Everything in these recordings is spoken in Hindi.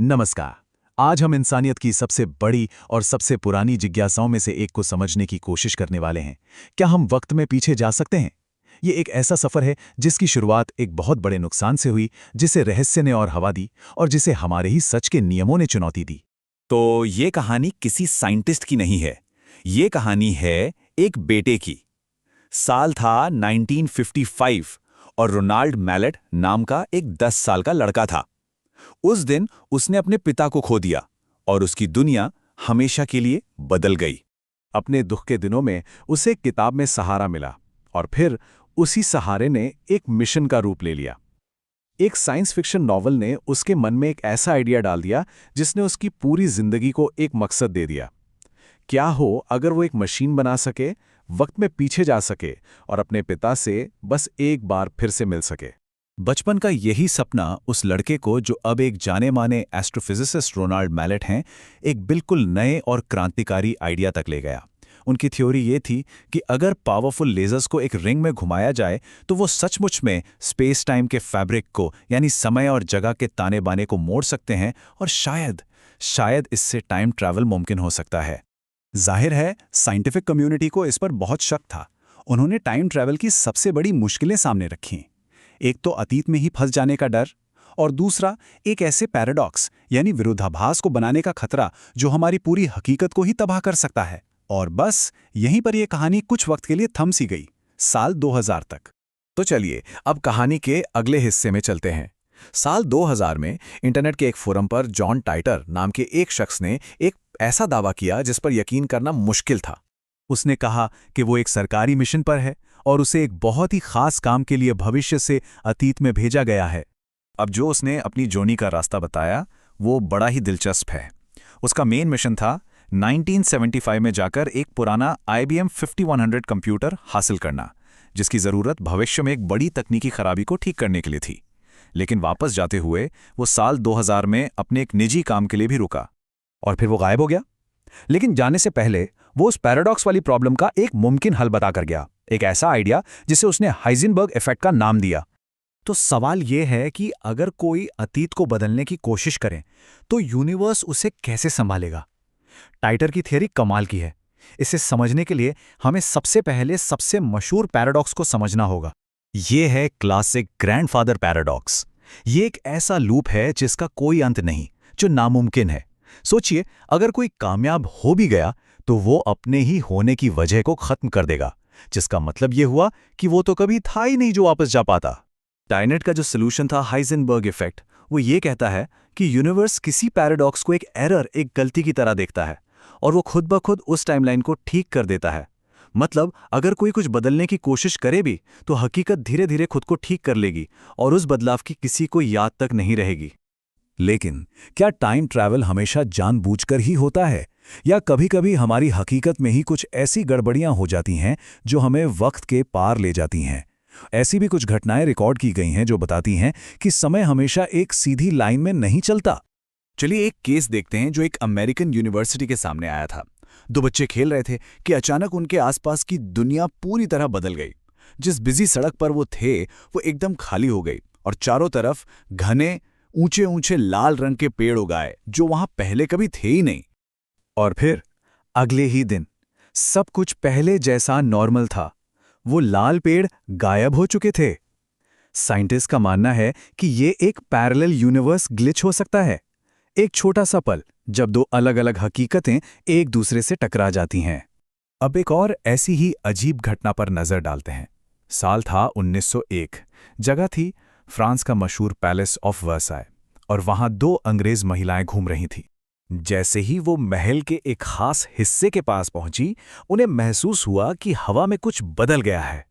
नमस्कार। आज हम इंसानियत की सबसे बड़ी और सबसे पुरानी जिज्ञासाओं में से एक को समझने की कोशिश करने वाले हैं। क्या हम वक्त में पीछे जा सकते हैं? ये एक ऐसा सफर है जिसकी शुरुआत एक बहुत बड़े नुकसान से हुई, जिसे रहस्य ने और हवा दी और जिसे हमारे ही सच के नियमों ने चुनौती दी। तो ये कहानी किसी साइंटिस्ट की नहीं है। ये कहानी है एक बेटे की। साल था 1955 और रोनाल्ड मैलेट नाम का एक 10 साल का लड़का था। उस दिन उसने अपने पिता को खो दिया और उसकी दुनिया हमेशा के लिए बदल गई। अपने दुख के दिनों में उसे एक किताब में सहारा मिला और फिर उसी सहारे ने एक मिशन का रूप ले लिया। एक साइंस फिक्शन नॉवल ने उसके मन में एक ऐसा आइडिया डाल दिया जिसने उसकी पूरी जिंदगी को एक मकसद दे दिया। क्या हो अगर वो एक मशीन बना सके, वक्त में पीछे जा सके और अपने पिता से बस एक बार फिर से मिल सके। बचपन का यही सपना उस लड़के को, जो अब एक जाने माने एस्ट्रोफिजिसिस्ट रोनाल्ड मैलेट हैं, एक बिल्कुल नए और क्रांतिकारी आइडिया तक ले गया। उनकी थ्योरी ये थी कि अगर पावरफुल लेजर्स को एक रिंग में घुमाया जाए तो वो सचमुच में स्पेस टाइम के फैब्रिक को, यानी समय और जगह के ताने बाने को मोड़ सकते हैं और शायद इससे टाइम ट्रैवल मुमकिन हो सकता है। जाहिर है साइंटिफिक कम्युनिटी को इस पर बहुत शक था। उन्होंने टाइम ट्रैवल की सबसे बड़ी मुश्किलें सामने रखीं। एक तो अतीत में ही फंस जाने का डर, और दूसरा एक ऐसे पैराडॉक्स यानी विरोधाभास को बनाने का खतरा जो हमारी पूरी हकीकत को ही तबाह कर सकता है। और बस यहीं पर यह कहानी कुछ वक्त के लिए थम सी गई, साल 2000 तक। तो चलिए अब कहानी के अगले हिस्से में चलते हैं। साल 2000 में इंटरनेट के एक फोरम पर जॉन टाइटर नाम के एक शख्स ने एक ऐसा दावा किया जिस पर यकीन करना मुश्किल था। उसने कहा कि वो एक सरकारी मिशन पर है और उसे एक बहुत ही खास काम के लिए भविष्य से अतीत में भेजा गया है। अब जो उसने अपनी जर्नी का रास्ता बताया वो बड़ा ही दिलचस्प है। उसका मेन मिशन था 1975 में जाकर एक पुराना IBM 5100 कंप्यूटर हासिल करना, जिसकी ज़रूरत भविष्य में एक बड़ी तकनीकी खराबी को ठीक करने के लिए थी। लेकिन वापस जाते हुए वो साल 2000 में अपने एक निजी काम के लिए भी रुका और फिर वो गायब हो गया। लेकिन जाने से पहले वो उस पैराडॉक्स वाली प्रॉब्लम का एक मुमकिन हल बताकर गया, एक ऐसा आइडिया जिसे उसने हाइजेनबर्ग इफेक्ट का नाम दिया। तो सवाल यह है कि अगर कोई अतीत को बदलने की कोशिश करे तो यूनिवर्स उसे कैसे संभालेगा। टाइटर की थियरी कमाल की है। इसे समझने के लिए हमें सबसे पहले सबसे मशहूर पैराडॉक्स को समझना होगा। ये है क्लासिक ग्रैंडफादर पैराडॉक्स। ये एक ऐसा लूप है जिसका कोई अंत नहीं, जो नामुमकिन है। सोचिए, अगर कोई कामयाब हो भी गया तो वो अपने ही होने की वजह को खत्म कर देगा, जिसका मतलब ये हुआ कि वो तो कभी था ही नहीं जो वापस जा पाता। टाइनेट का जो सॉल्यूशन था हाइजेनबर्ग इफेक्ट, वो ये कहता है कि यूनिवर्स किसी पैराडॉक्स को एक एरर, एक गलती की तरह देखता है और वो खुद ब खुद उस टाइमलाइन को ठीक कर देता है। मतलब अगर कोई कुछ बदलने की कोशिश करे भी तो हकीकत धीरे धीरे खुद को ठीक कर लेगी और उस बदलाव की किसी को याद तक नहीं रहेगी। लेकिन क्या टाइम ट्रैवल हमेशा जानबूझकर ही होता है, या कभी-कभी हमारी हकीकत में ही कुछ ऐसी गड़बड़ियां हो जाती हैं जो हमें वक्त के पार ले जाती हैं? ऐसी भी कुछ घटनाएं रिकॉर्ड की गई हैं जो बताती हैं कि समय हमेशा एक सीधी लाइन में नहीं चलता। चलिए एक केस देखते हैं जो एक अमेरिकन यूनिवर्सिटी के सामने आया था। दो बच्चे खेल रहे थे कि अचानक उनके आसपास की दुनिया पूरी तरह बदल गई। जिस बिजी सड़क पर वो थे वो एकदम खाली हो गई और चारों तरफ घने ऊंचे ऊंचे लाल रंग के पेड़ उगाए जो वहां पहले कभी थे ही नहीं। और फिर अगले ही दिन सब कुछ पहले जैसा नॉर्मल था। वो लाल पेड़ गायब हो चुके थे। साइंटिस्ट का मानना है कि ये एक पैरेलल यूनिवर्स ग्लिच हो सकता है, एक छोटा सा पल जब दो अलग अलग हकीकतें एक दूसरे से टकरा जाती हैं। अब एक और ऐसी ही अजीब घटना पर नजर डालते हैं। साल था 1901। जगह थी फ्रांस का मशहूर पैलेस ऑफ वर्साय और वहां दो अंग्रेज महिलाएं घूम रही थीं। जैसे ही वो महल के एक खास हिस्से के पास पहुंची, उन्हें महसूस हुआ कि हवा में कुछ बदल गया है।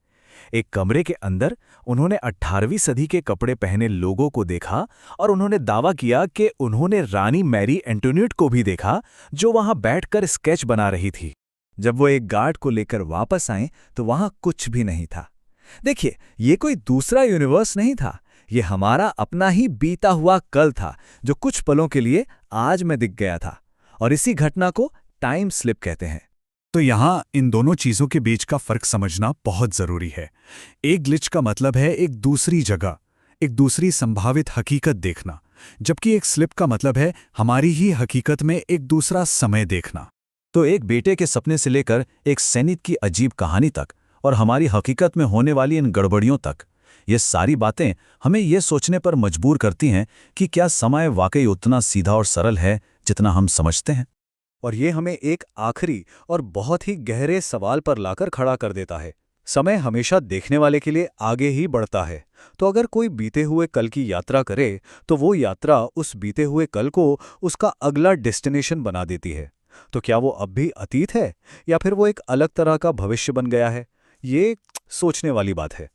एक कमरे के अंदर उन्होंने 18वीं सदी के कपड़े पहने लोगों को देखा और उन्होंने दावा किया कि उन्होंने रानी मैरी एंटोनियट को भी देखा, जो वहां बैठकर स्केच बना रही थी। जब वो एक गार्ड को लेकर वापस आए तो वहां कुछ भी नहीं था। देखिए, ये कोई दूसरा यूनिवर्स नहीं था, ये हमारा अपना ही बीता हुआ कल था जो कुछ पलों के लिए आज में दिख गया था। और इसी घटना को टाइम स्लिप कहते हैं। तो यहाँ इन दोनों चीजों के बीच का फर्क समझना बहुत जरूरी है। एक ग्लिच का मतलब है एक दूसरी जगह, एक दूसरी संभावित हकीकत देखना, जबकि एक स्लिप का मतलब है हमारी ही हकीकत में एक दूसरा समय देखना। तो एक बेटे के सपने से लेकर एक सैनिक की अजीब कहानी तक और हमारी हकीकत में होने वाली इन गड़बड़ियों तक, ये सारी बातें हमें ये सोचने पर मजबूर करती हैं कि क्या समय वाकई उतना सीधा और सरल है जितना हम समझते हैं। और ये हमें एक आखिरी और बहुत ही गहरे सवाल पर लाकर खड़ा कर देता है। समय हमेशा देखने वाले के लिए आगे ही बढ़ता है। तो अगर कोई बीते हुए कल की यात्रा करे तो वो यात्रा उस बीते हुए कल को उसका अगला डेस्टिनेशन बना देती है। तो क्या वो अब भी अतीत है या फिर वो एक अलग तरह का भविष्य बन गया है? ये सोचने वाली बात है।